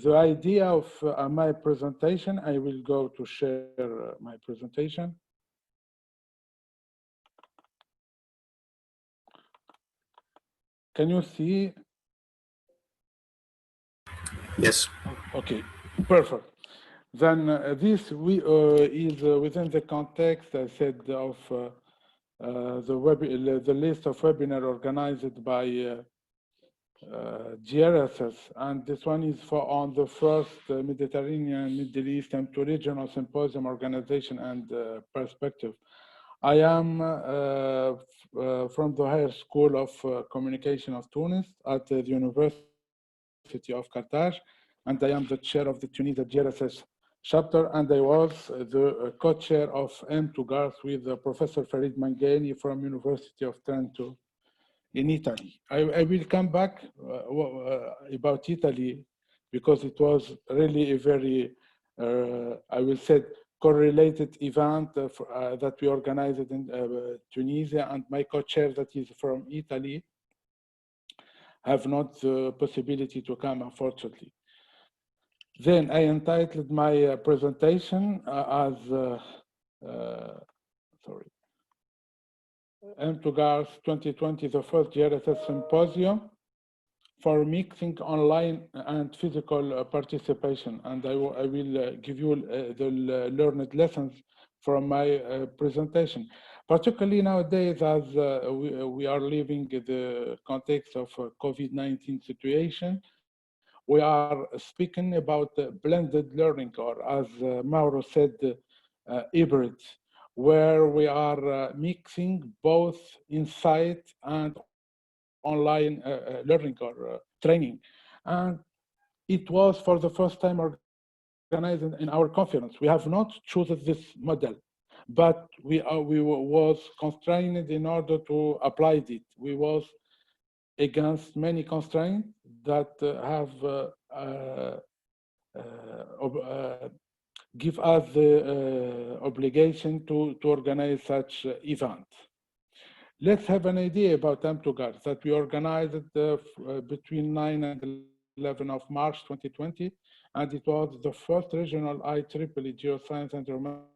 the idea of my presentation, I will go to share my presentation. Can you see? Yes. Okay, perfect. Then this is within the context, I said, of the list of webinars organized by GRSS, and this one is on the first Mediterranean, Middle East, M2 regional symposium organization and perspective. I am from the Higher School of Communication of Tunis at the University of Carthage, and I am the chair of the Tunisia GRSS chapter, and I was the co-chair of M2GARSS with Professor Farid Mangani from University of Trento in Italy. I will come back about Italy because it was really a very, I will say, correlated event that we organized in Tunisia, and my co-chair that is from Italy have not the possibility to come, unfortunately. Then I entitled my presentation as, sorry, M2GARSS 2020, the first GRSS symposium for mixing online and physical participation. And I will give you the learned lessons from my presentation. Particularly nowadays, as we are living in the context of COVID-19 situation, we are speaking about blended learning, or as Mauro said, hybrid, where we are mixing both inside and online learning or training. And it was for the first time organized in our conference. We have not chosen this model, but we was constrained in order to apply it. We was against many constraints that give us the obligation to organize such event. Let's have an idea about M2GARSS that we organized between 9 and 11 of March 2020, and it was the first regional IEEE Geoscience and Remote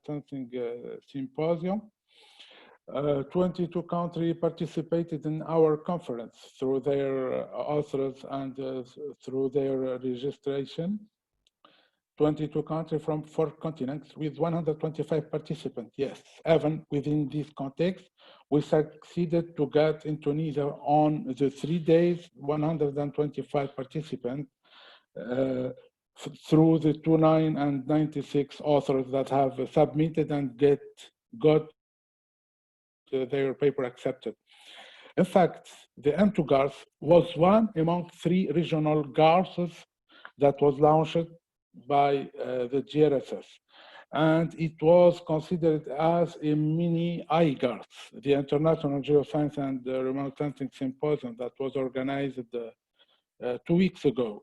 Sensing Symposium. 22 countries participated in our conference through their authors and through their registration. 22 countries from 4 continents with 125 participants. Yes, even within this context, we succeeded to get in Tunisia on the 3 days, 125 participants through the 29 and 96 authors that have submitted and got their paper accepted. In fact, the M2GARSS was one among 3 regional GARSs that was launched by the GRSS. And it was considered as a mini IGARS, the International Geoscience and Remote Sensing Symposium that was organized 2 weeks ago.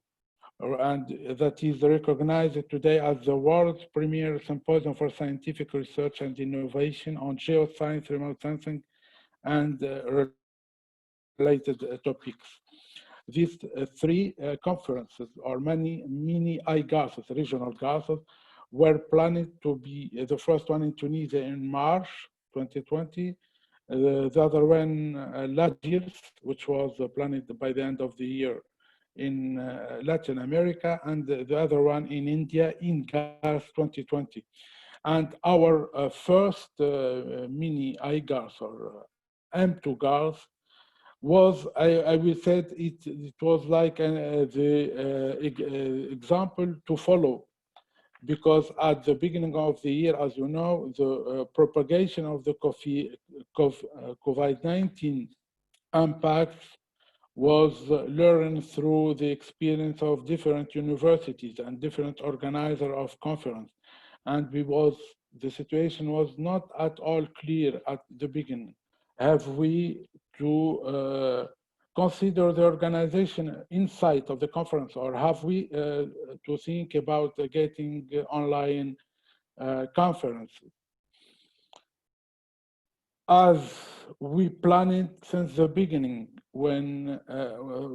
And that is recognized today as the world's premier symposium for scientific research and innovation on geoscience, remote sensing, and related topics. These 3 conferences, or many mini IGARSs, regional GARSs, were planned to be the first one in Tunisia in March 2020, the other one last year, which was planned by the end of the year in Latin America, and the other one in India in GARS 2020. And our first mini IGARS, or M2GARS, was, I will say, it was like the example to follow, because at the beginning of the year, as you know, the propagation of the COVID-19 impacts was learned through the experience of different universities and different organizers of conference. And the situation was not at all clear at the beginning. Have we to consider the organization inside of the conference, or have we to think about getting online conferences? As we planned since the beginning, when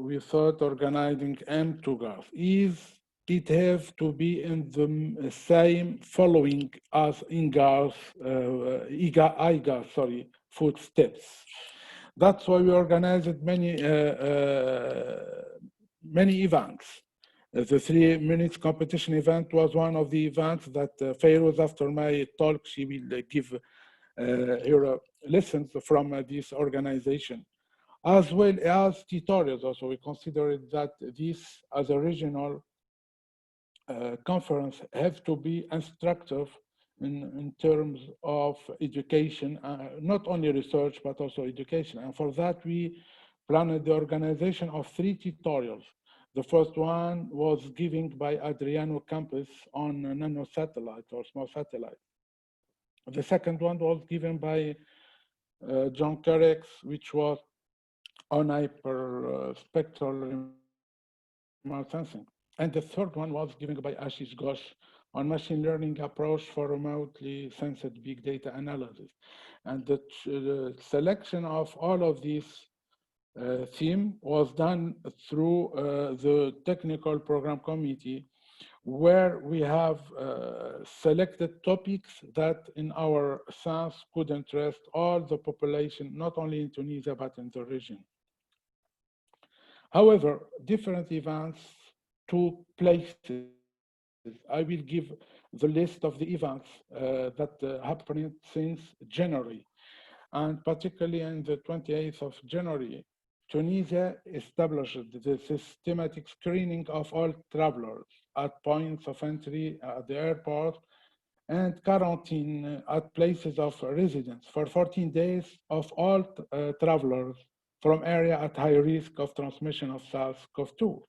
we thought organizing M2GARSS is it have to be in the same following as IGARS footsteps. That's why we organized many events. The 3 minutes competition event was one of the events that Fairouz, after my talk, she will give her lessons from this organization, as well as tutorials. Also, we considered that this, as a regional conference, have to be instructive in terms of education, not only research, but also education. And for that, we planned the organization of 3 tutorials. The first one was given by Adriano Campos on nano satellite or small satellite. The second one was given by John Carrex, which was on hyperspectral remote sensing. And the third one was given by Ashish Ghosh on machine learning approach for remotely sensed big data analysis. And the selection of all of these theme was done through the technical program committee, where we have selected topics that in our sense could interest all the population, not only in Tunisia, but in the region. However, different events took places. I will give the list of the events that happened since January. And particularly on the 28th of January, Tunisia established the systematic screening of all travelers at points of entry at the airport and quarantine at places of residence for 14 days of all travelers from area at high risk of transmission of SARS-CoV-2,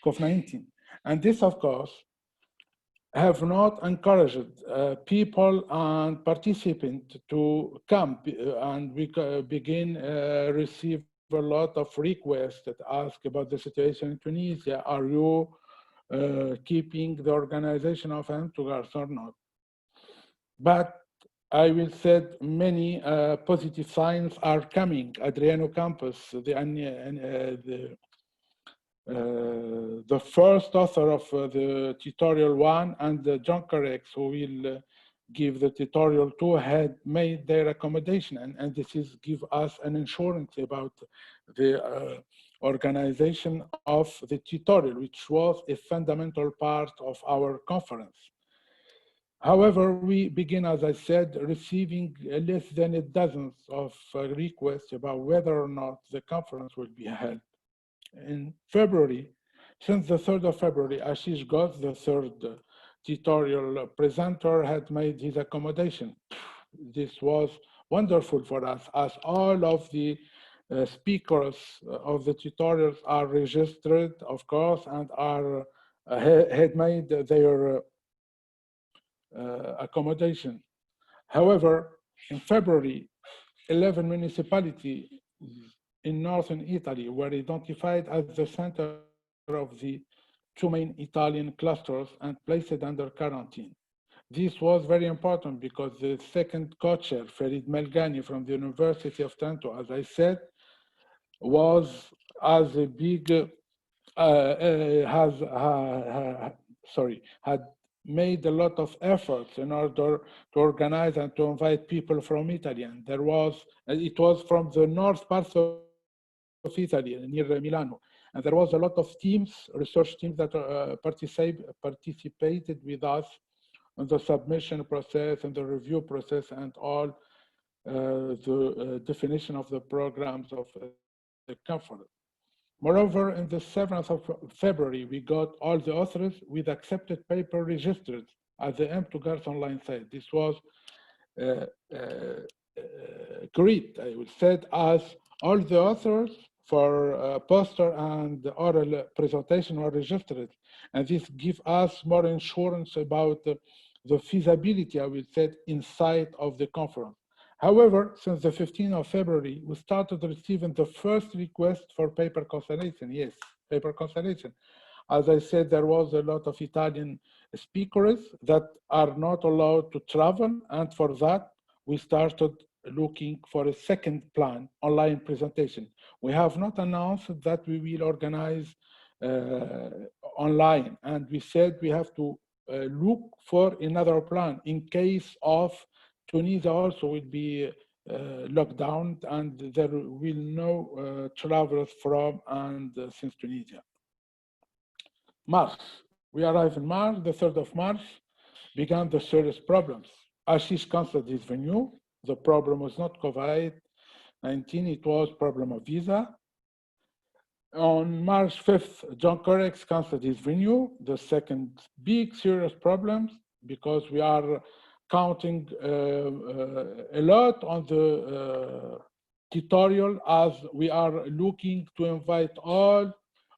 COVID-19. And this, of course, have not encouraged people and participants to come, and we begin receive a lot of requests that ask about the situation in Tunisia. Are you keeping the organization of M2GARSS or not? But I will say many positive signs are coming. Adriano Campos, the first author of the tutorial 1, and John Carrex, who will give the tutorial 2, had made their accommodation, and this is give us an assurance about the organization of the tutorial, which was a fundamental part of our conference. However, we begin, as I said, receiving less than a dozen of requests about whether or not the conference will be held. In February, since the 3rd of February, Ashish Ghosh, the third tutorial presenter, had made his accommodation. This was wonderful for us, as all of the speakers of the tutorials are registered, of course, and are had made their accommodation. However, in February, 11 municipalities in northern Italy were identified as the center of the 2 main Italian clusters and placed under quarantine. This was very important because the second co-chair, Farid Melghani from the University of Trento, as I said, was as a big, had made a lot of efforts in order to organize and to invite people from Italy. And it was from the north part of Italy, near Milano. And there was a lot of teams, research teams that participated with us on the submission process and the review process and all the definition of the programs of the conference. Moreover, in the 7th of February, we got all the authors with accepted paper registered at the M2GARSS online site. This was great, I would say, as all the authors for poster and oral presentation were registered. And this gives us more assurance about the feasibility, I would say, inside of the conference. However, since the 15th of February, we started receiving the first request for paper cancellation. Yes, paper cancellation. As I said, there was a lot of Italian speakers that are not allowed to travel. And for that, we started looking for a second plan online presentation. We have not announced that we will organize online, and we said we have to look for another plan in case of Tunisia also will be locked down and there will no travelers from and since Tunisia. March, we arrived in March, the 3rd of March, began the serious problems. Ashish canceled his venue. The problem was not COVID-19, it was problem of visa. On March 5th, John Corex canceled his venue, the second big serious problem, because we are counting a lot on the tutorial as we are looking to invite all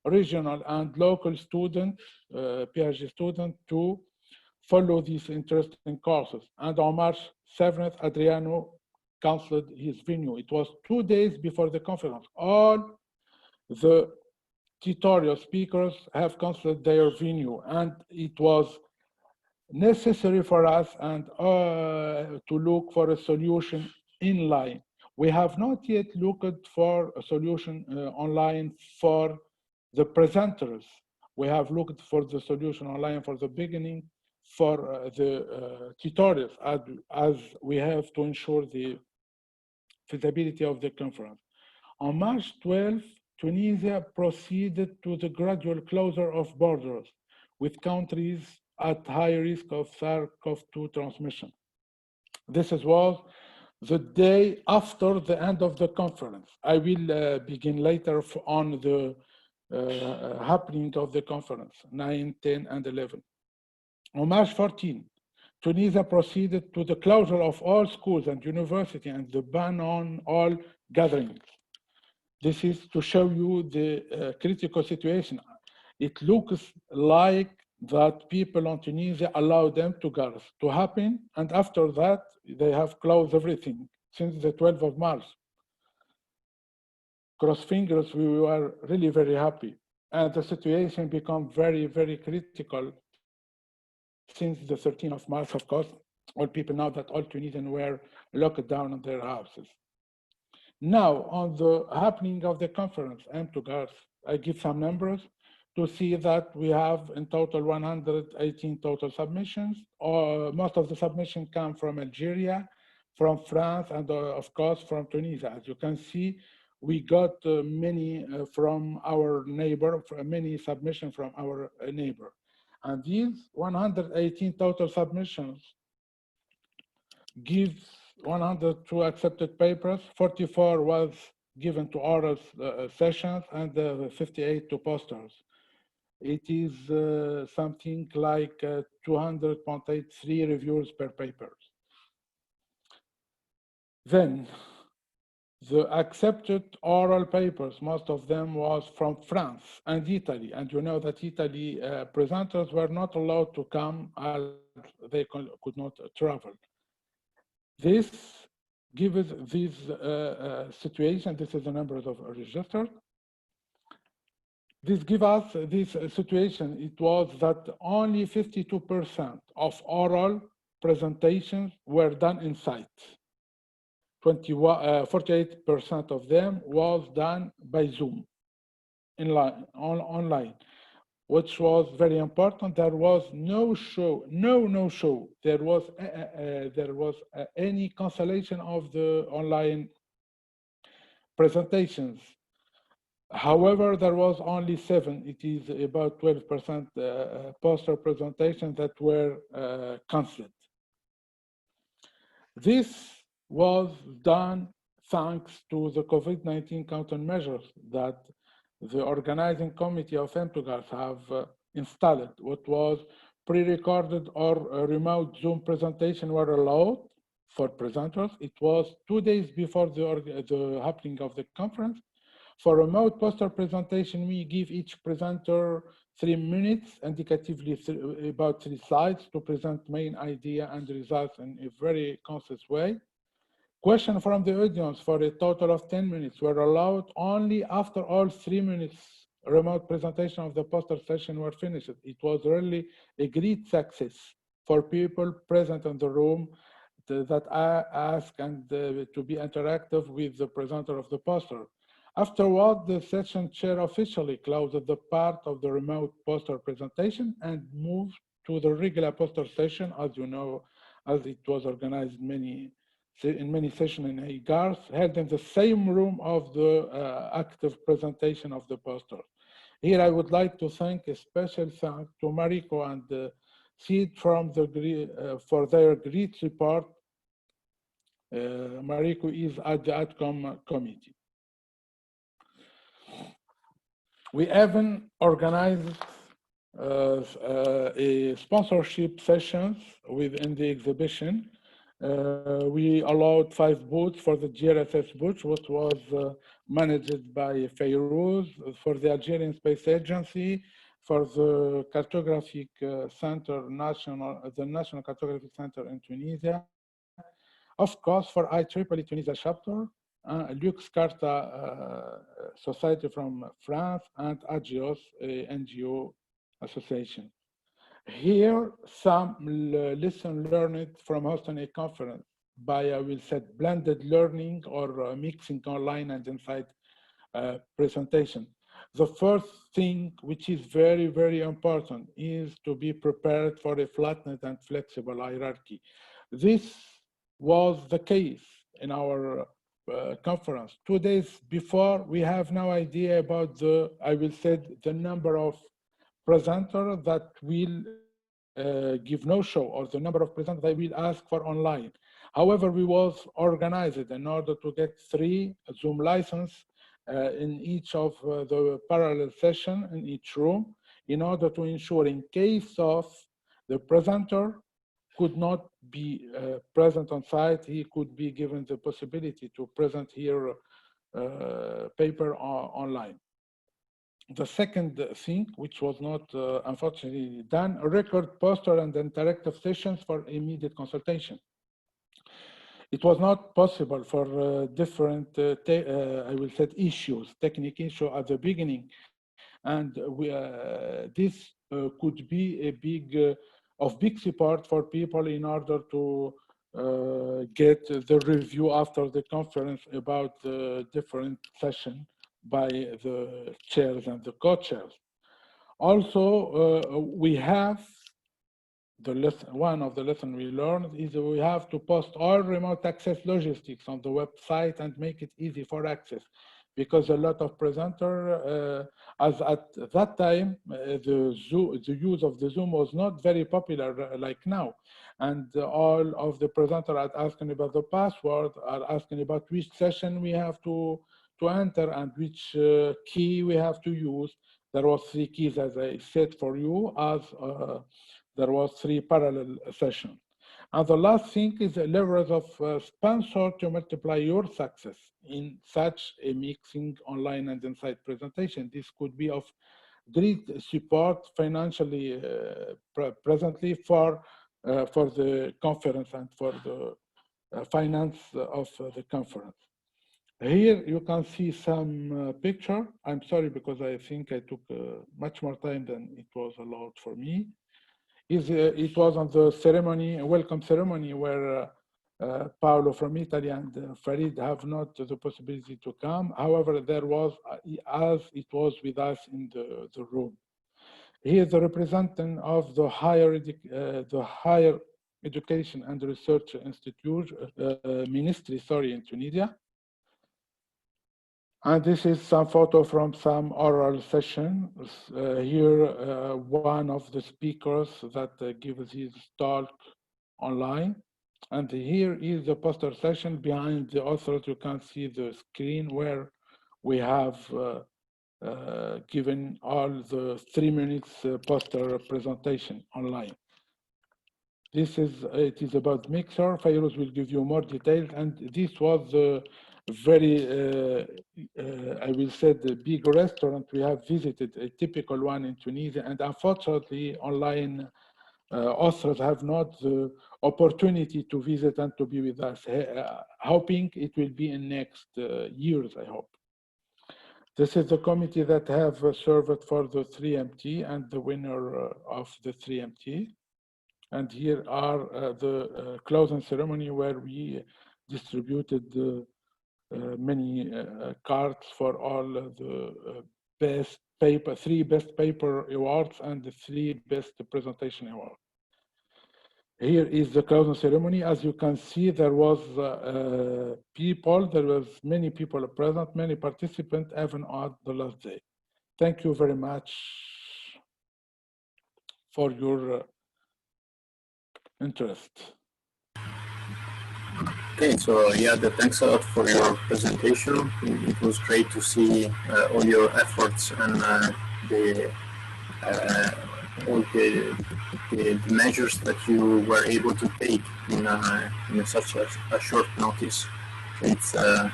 regional and local students, PhD students, to follow these interesting courses. And on March 7th, Adriano canceled his venue. It was 2 days before the conference. All the tutorial speakers have canceled their venue, and it was necessary for us and to look for a solution in line. We have not yet looked for a solution online for the presenters. We have looked for the solution online for the beginning for the tutorials as we have to ensure the feasibility of the conference. On March 12th, Tunisia proceeded to the gradual closure of borders with countries at high risk of SARS-CoV-2 transmission. This was the day after the end of the conference. I will begin later on the happening of the conference, 9, 10, and 11. On March 14, Tunisia proceeded to the closure of all schools and universities and the ban on all gatherings. This is to show you the critical situation. It looks like that people in Tunisia allowed M2GARSS to happen, and after that, they have closed everything since the 12th of March. Cross fingers, we were really very happy. And the situation became very, very critical since the 13th of March, of course. All people know that all Tunisians were locked down in their houses. Now, on the happening of the conference, M2GARSS, I give some numbers to see that we have in total 118 total submissions. Most of the submissions come from Algeria, from France, and of course from Tunisia. As you can see, we got many from our neighbor, many submissions from our neighbor. And these 118 total submissions gives 102 accepted papers, 44 was given to oral sessions, and 58 to posters. It is something like 200.83 reviews per paper. Then, the accepted oral papers, most of them was from France and Italy. And you know that Italy presenters were not allowed to come as they could not travel. This gives this situation, this is the numbers of registered. This gives us this situation, it was that only 52% of oral presentations were done in site. 48% of them was done by Zoom, online, which was very important. There was no show, no show. There was any cancellation of the online presentations. However, there was only 7. It is about 12% poster presentations that were canceled. This was done thanks to the COVID-19 countermeasures that the organizing committee of M2GARSS have installed. What was pre-recorded or remote Zoom presentation were allowed for presenters. It was 2 days before the happening of the conference. For remote poster presentation, we give each presenter 3 minutes, indicatively about 3 slides, to present main idea and results in a very concise way. Questions from the audience for a total of 10 minutes were allowed only after all 3 minutes remote presentation of the poster session were finished. It was really a great success for people present in the room that I ask and to be interactive with the presenter of the poster. Afterward, the session chair officially closed the part of the remote poster presentation and moved to the regular poster session, as you know, as it was organized in many sessions in M2GARSS, held in the same room of the active presentation of the poster. Here, I would like to thank a special thanks to Mariko and Sid from for their great support. Mariko is at the SUP'COM committee. We even organized a sponsorship sessions within the exhibition. We allowed 5 booths for the GRSS booth, which was managed by Fairouz, for the Algerian Space Agency, for the Cartographic Center, the National Cartographic Center in Tunisia, of course, for IEEE Tunisia chapter, Lux Carta Society from France, and Agios, a NGO association. Here, some lesson learned from hosting a conference by, I will say, blended learning or mixing online and inside presentation. The first thing, which is very, very important, is to be prepared for a flattened and flexible hierarchy. This was the case in our conference. 2 days before, we have no idea about the, I will say, the number of presenters that will give no show, or the number of presenters that will ask for online. However, we was organized in order to get 3 Zoom licenses in each of the parallel session in each room, in order to ensure, in case of the presenter could not be present on site, he could be given the possibility to present here paper online. The second thing, which was not unfortunately done, a record poster and interactive sessions for immediate consultation. It was not possible for different, I will say, issues, technical issues at the beginning. And this could be a big support for people in order to get the review after the conference about the different session by the chairs and the co-chairs. Also, we have one of the lessons we learned is that we have to post all remote access logistics on the website and make it easy for access, because a lot of presenters, as at that time, the use of the Zoom was not very popular like now. And all of the presenters are asking about the password, are asking about which session we have to enter and which key we have to use. There was 3 keys, as I said for you, as there was 3 parallel sessions. And the last thing is the leverage of sponsor to multiply your success in such a mixing online and inside presentation. This could be of great support financially presently for the conference and for the finance of the conference. Here you can see some picture. I'm sorry because I think I took much more time than it was allowed for me. It was on the ceremony, welcome ceremony, where Paolo from Italy and Farid have not the possibility to come. However, there was, as it was with us in the room. He is the representative of the Higher Education and Research Institute, Ministry, in Tunisia. And this is some photo from some oral session. Here, one of the speakers that gives his talk online. And here is the poster session. Behind the authors, you can see the screen where we have given all the 3 minutes poster presentation online. It is about Mixer. Fairouz will give you more details. And this was the very, I will say, the big restaurant we have visited, a typical one in Tunisia. And unfortunately, online authors have not the opportunity to visit and to be with us, hoping it will be in next years, I hope. This is the committee that have served for the 3MT and the winner of the 3MT. And here are the closing ceremony where we distributed many cards for all the best paper, 3 best paper awards and the 3 best presentation awards. Here is the closing ceremony. As you can see, there was many people present, many participants, even on the last day. Thank you very much for your interest. Okay, so yeah, thanks a lot for your presentation. It was great to see all your efforts and all the measures that you were able to take in such a short notice. It's an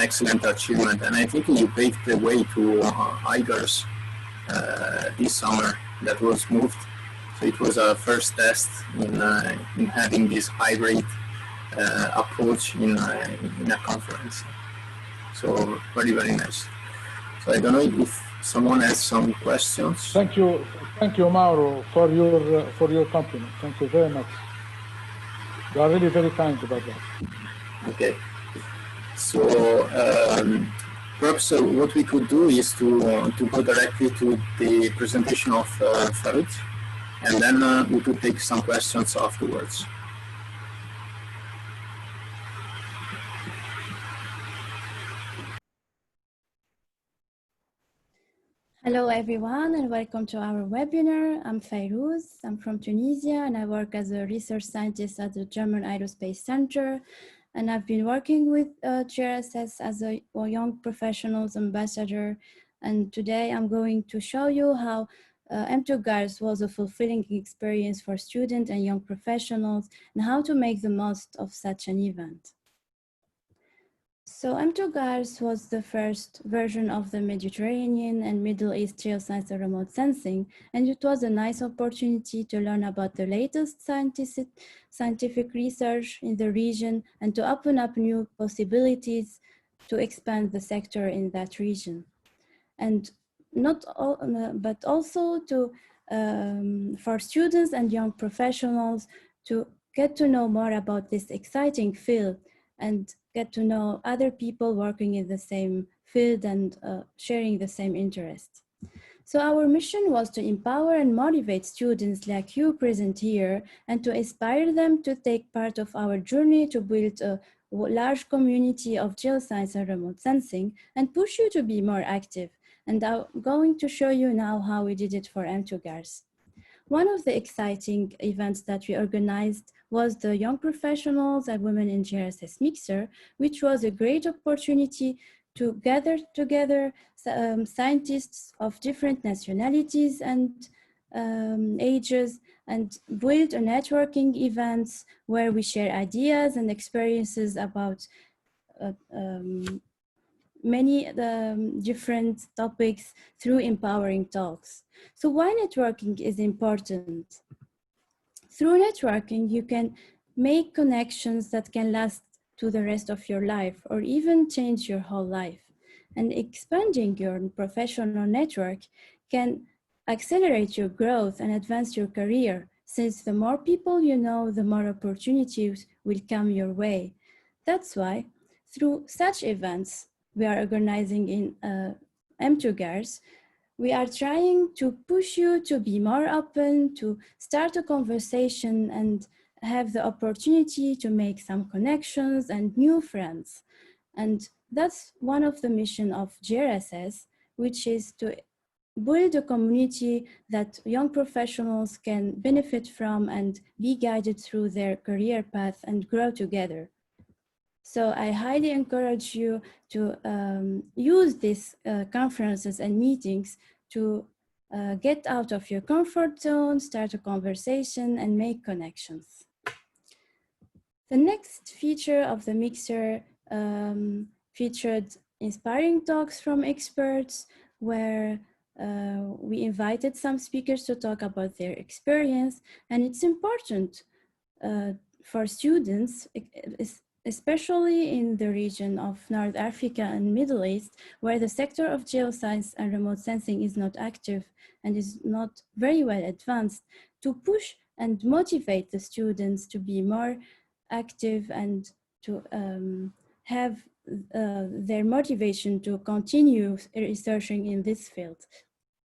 excellent achievement, and I think you paved the way to IGARS this summer that was moved. So it was a first test in having this hybrid approach in a conference. So very, very nice. So I don't know if someone has some questions. Thank you, Mauro, for your compliment. Thank you very much. You are really very kind about that. Okay. So perhaps what we could do is to go directly to the presentation of Fairouz, and then we could take some questions afterwards. Hello everyone and welcome to our webinar. I'm Fairouz, I'm from Tunisia and I work as a research scientist at the German Aerospace Center, and I've been working with GRSS as a young professionals ambassador, and today I'm going to show you how M2GARSS was a fulfilling experience for students and young professionals and how to make the most of such an event. So M2GARSS was the first version of the Mediterranean and Middle East geoscience and remote sensing, and it was a nice opportunity to learn about the latest scientific research in the region and to open up new possibilities to expand the sector in that region. And but also to for students and young professionals to get to know more about this exciting field and get to know other people working in the same field and sharing the same interests. So our mission was to empower and motivate students like you present here and to inspire them to take part of our journey to build a large community of geoscience and remote sensing and push you to be more active. And I'm going to show you now how we did it for M2GARSS. One of the exciting events that we organized was the Young Professionals and Women in GRSS Mixer, which was a great opportunity to gather together scientists of different nationalities and ages and build a networking events where we share ideas and experiences about many different topics through empowering talks. So why networking is important? Through networking, you can make connections that can last to the rest of your life or even change your whole life. And expanding your professional network can accelerate your growth and advance your career, since the more people you know, the more opportunities will come your way. That's why, through such events we are organizing in M2GARSS, we are trying to push you to be more open, to start a conversation and have the opportunity to make some connections and new friends. And that's one of the mission of GRSS, which is to build a community that young professionals can benefit from and be guided through their career path and grow together. So I highly encourage you to use these conferences and meetings to get out of your comfort zone, start a conversation and make connections. The next feature of the mixer featured inspiring talks from experts where we invited some speakers to talk about their experience, and it's important for students, especially in the region of North Africa and Middle East, where the sector of geoscience and remote sensing is not active and is not very well advanced, to push and motivate the students to be more active and to have their motivation to continue researching in this field.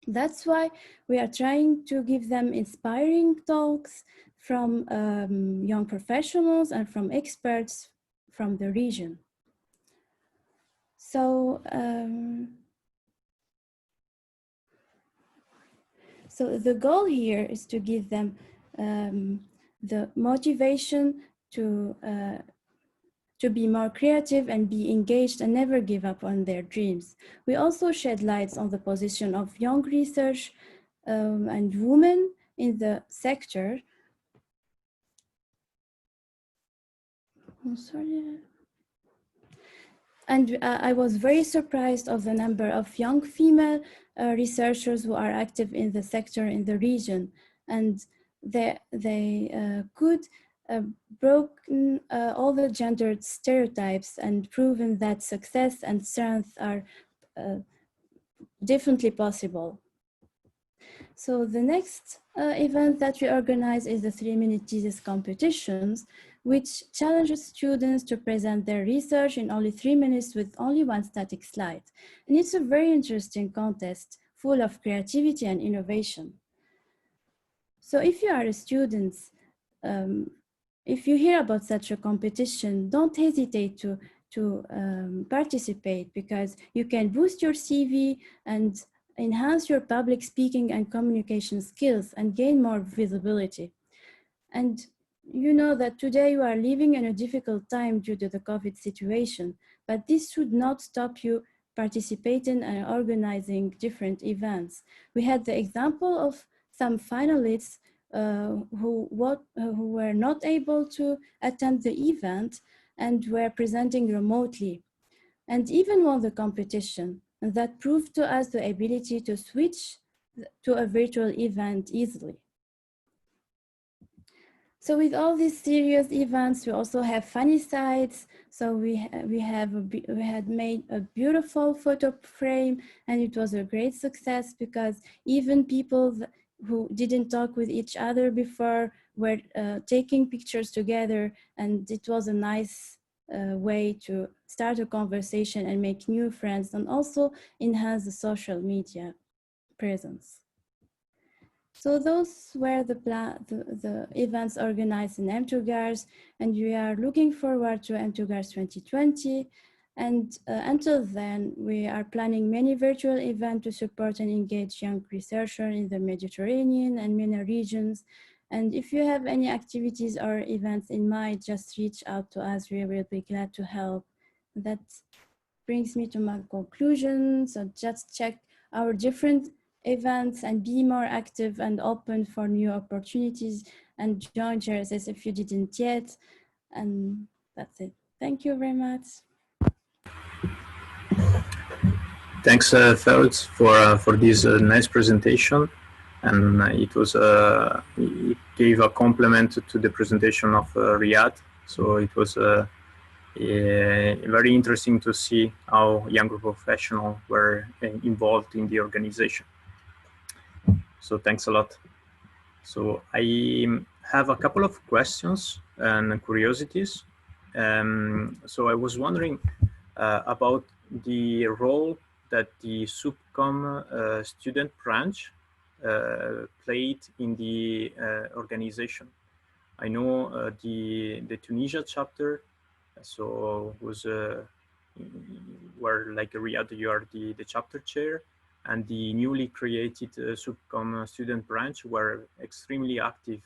That's why we are trying to give them inspiring talks from young professionals and from experts from the region. So, so the goal here is to give them the motivation to be more creative and be engaged and never give up on their dreams. We also shed lights on the position of young research and women in the sector. I'm sorry. And I was very surprised of the number of young female researchers who are active in the sector in the region. And they could broken all the gendered stereotypes and proven that success and strength are definitely possible. So the next event that we organize is the 3-minute thesis competitions, which challenges students to present their research in only 3 minutes with only one static slide. And it's a very interesting contest full of creativity and innovation. So if you are a student, if you hear about such a competition, don't hesitate to participate, because you can boost your CV and enhance your public speaking and communication skills and gain more visibility. And you know that today you are living in a difficult time due to the COVID situation, but this should not stop you participating and organizing different events. We had the example of some finalists who were not able to attend the event and were presenting remotely, and even won the competition. And that proved to us the ability to switch to a virtual event easily. So with all these serious events, we also have funny sides. So we had made a beautiful photo frame, and it was a great success because even people who didn't talk with each other before were taking pictures together, and it was a nice way to start a conversation and make new friends, and also enhance the social media presence. So those were the events organized in M2GARSS, and we are looking forward to M2GARSS 2020. And until then, we are planning many virtual events to support and engage young researchers in the Mediterranean and MENA regions. And if you have any activities or events in mind, just reach out to us. We will be glad to help. That brings me to my conclusion. So just check our different events and be more active and open for new opportunities, and join GSS if you didn't yet. And that's it. Thank you very much. Thanks, Fairouz, for this nice presentation. And it gave a compliment to the presentation of Riadh. So it was very interesting to see how younger professionals were involved in the organization. So thanks a lot. So I have a couple of questions and curiosities. So I was wondering about the role that the SUP'COM student branch played in the organization. I know the Tunisia chapter, so was where, like Riadh, you are the chapter chair, and the newly created SUP'COM student branch were extremely active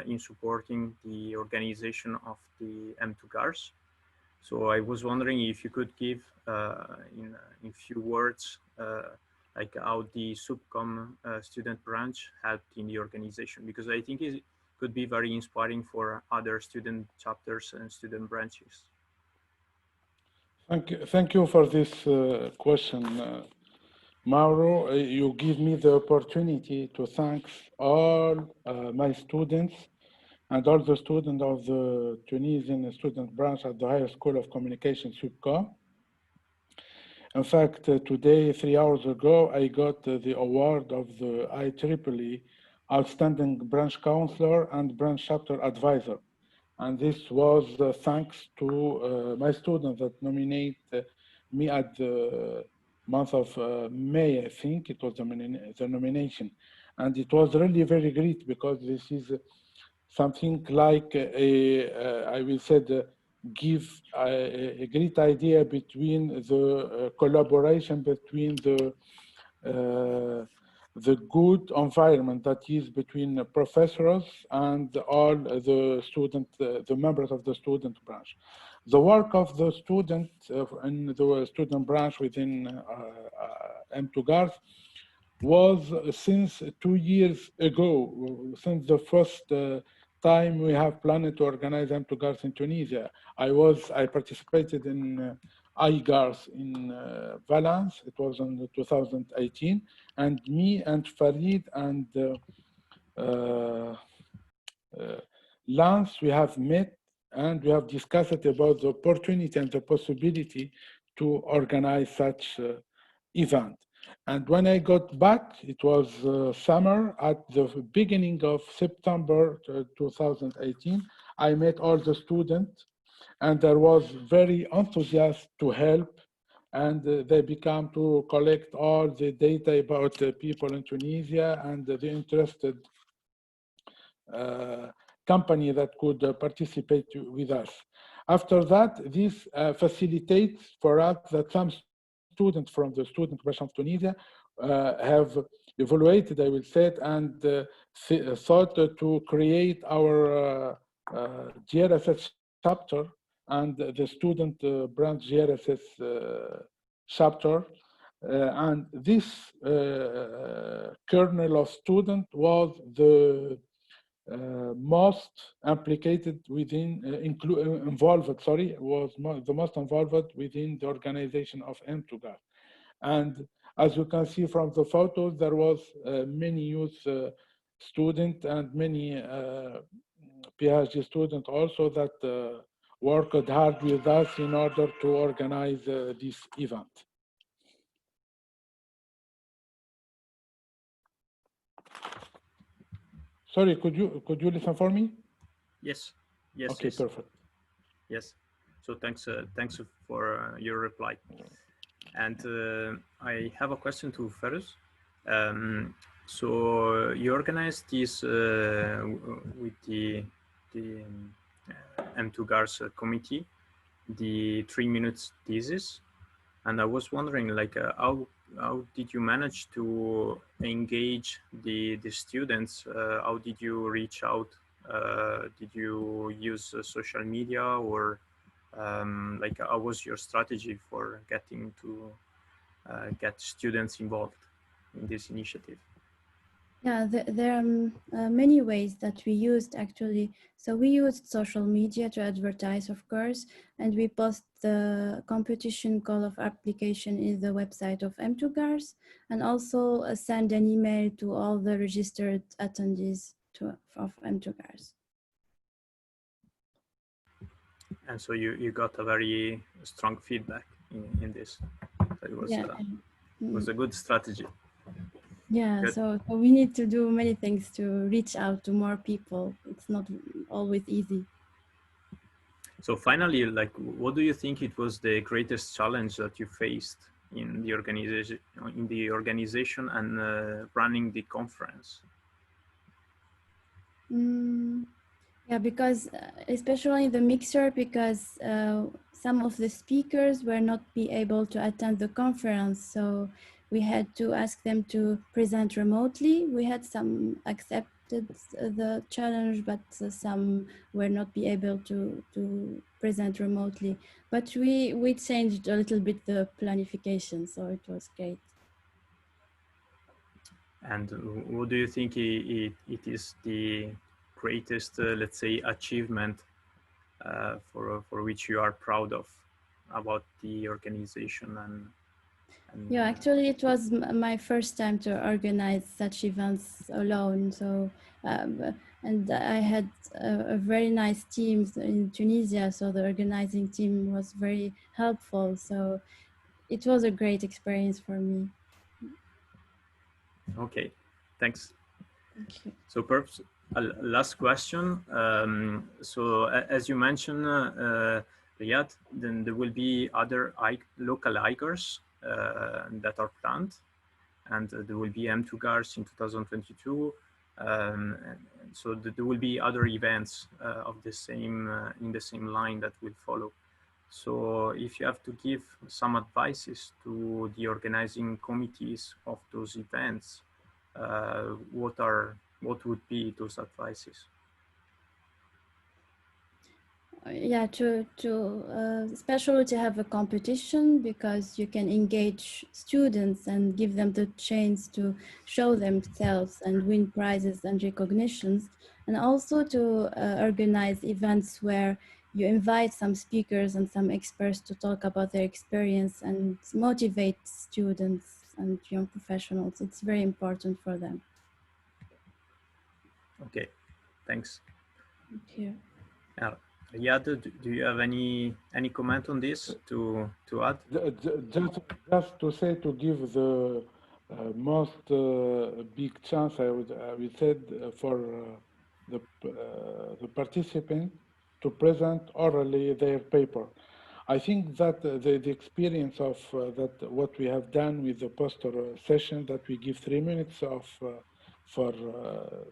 in supporting the organization of the M2GARSS. So I was wondering if you could give in few words like how the SUP'COM student branch helped in the organization, because I think it could be very inspiring for other student chapters and student branches. Thank you for this question, Mauro. You give me the opportunity to thank all my students and all the students of the Tunisian student branch at the Higher School of Communication, SUP'COM. In fact, today, 3 hours ago, I got the award of the IEEE Outstanding Branch Counselor and Branch Chapter Advisor. And this was thanks to my students that nominate me at the month of May, I think it was the nomination. And it was really very great because this is something like I will say, give a great idea between the collaboration between the good environment that is between professors and all the student, the members of the student branch. The work of the student in the student branch within M2GARSS was since 2 years ago, since the first time we have planned to organize M2GARSS in Tunisia. I participated in IGARS in Valence. It was in 2018, and me and Farid and Lance, we have met and we have discussed about the opportunity and the possibility to organize such event. And when I got back, it was summer. At the beginning of September 2018, I met all the students, and there was very enthusiastic to help, and they began to collect all the data about people in Tunisia and the interested company that could participate with us. After that, this facilitates for us that some students from the student branch of Tunisia have evaluated, I will say it, and thought to create our GRSS chapter and the student branch GRSS chapter. And this kernel of student was the most implicated within, the most involved within the organization of M2GARSS. And as you can see from the photos, there was many youth students and many PhD students also that worked hard with us in order to organize this event. Sorry, could you listen for me? Yes. Yes. Okay, yes. perfect. Yes. So thanks for your reply. And I have a question to Fairouz. So you organized this with the M2GARSS committee, the 3 minutes thesis, and I was wondering, like, how did you manage to engage the students? How did you reach out? Did you use social media, or like, how was your strategy for getting to get students involved in this initiative? Yeah, there are many ways that we used actually. So we used social media to advertise, of course, and we post the competition call of application in the website of M2GARSS, and also send an email to all the registered attendees of M2GARSS. And so you got a very strong feedback in this. So it was, yeah. It was a good strategy. Yeah, Good. so we need to do many things to reach out to more people. It's not always easy. So finally, like, what do you think it was the greatest challenge that you faced in the organization and running the conference? Yeah, because especially the mixer, because some of the speakers were not be able to attend the conference, so we had to ask them to present remotely. We had some accepted the challenge, but some were not be able to present remotely. But we changed a little bit the planification, so it was great. And what do you think it is the greatest, let's say, achievement for which you are proud of about the organization Yeah, actually, it was my first time to organize such events alone. So, and I had a very nice team in Tunisia. So the organizing team was very helpful. So it was a great experience for me. Okay, thanks. Thank you. So perhaps a last question. So as you mentioned, Riadh, then there will be other local IGARS that are planned, and there will be M2GARSS in 2022. And so there will be other events of the same in the same line that will follow. So if you have to give some advices to the organizing committees of those events, what would be those advices? Yeah, especially to have a competition, because you can engage students and give them the chance to show themselves and win prizes and recognitions, and also to organize events where you invite some speakers and some experts to talk about their experience and motivate students and young professionals. It's very important for them. Okay, thanks. Thank you. Riadh, do you have any comment on this to add? Just to say, to give the most big chance, I would say, for the participant to present orally their paper. I think that the experience of what we have done with the poster session, that we give 3 minutes of for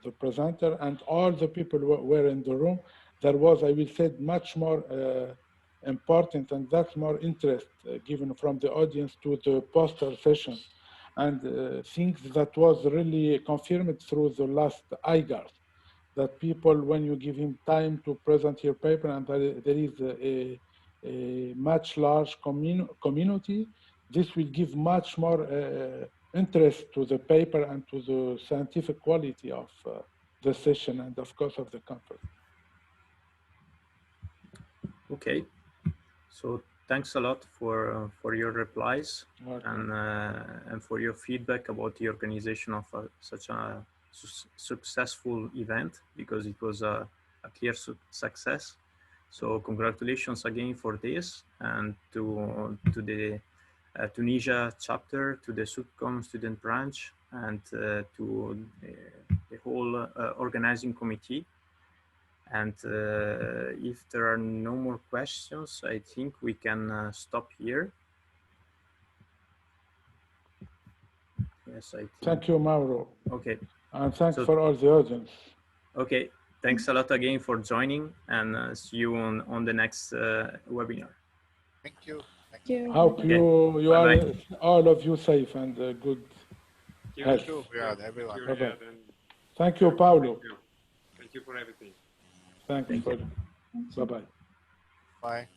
the presenter, and all the people were in the room, there was, I will say, much more important and that's more interest given from the audience to the poster session, and things that was really confirmed through the last IGARS, that people, when you give him time to present your paper, and there is a much large community, this will give much more interest to the paper and to the scientific quality of the session and of course of the conference. Okay, so thanks a lot for your replies and for your feedback about the organization of such a successful event, because it was a clear success. So congratulations again for this, and to the Tunisia chapter, to the SUP'COM student branch, and to the whole organizing committee. And if there are no more questions, I think we can stop here. Yes, I think. Thank you, Mauro. Okay. And thanks for all the audience. Okay, thanks a lot again for joining, and see you on the next webinar. Thank you. Thank you. Hope Okay. you Bye-bye. are all of you safe and good health. Thank you, Riadh, everyone. Bye-bye. Thank you, Paulo. Thank you for everything. Thanks. Thank you. Bye-bye. Bye.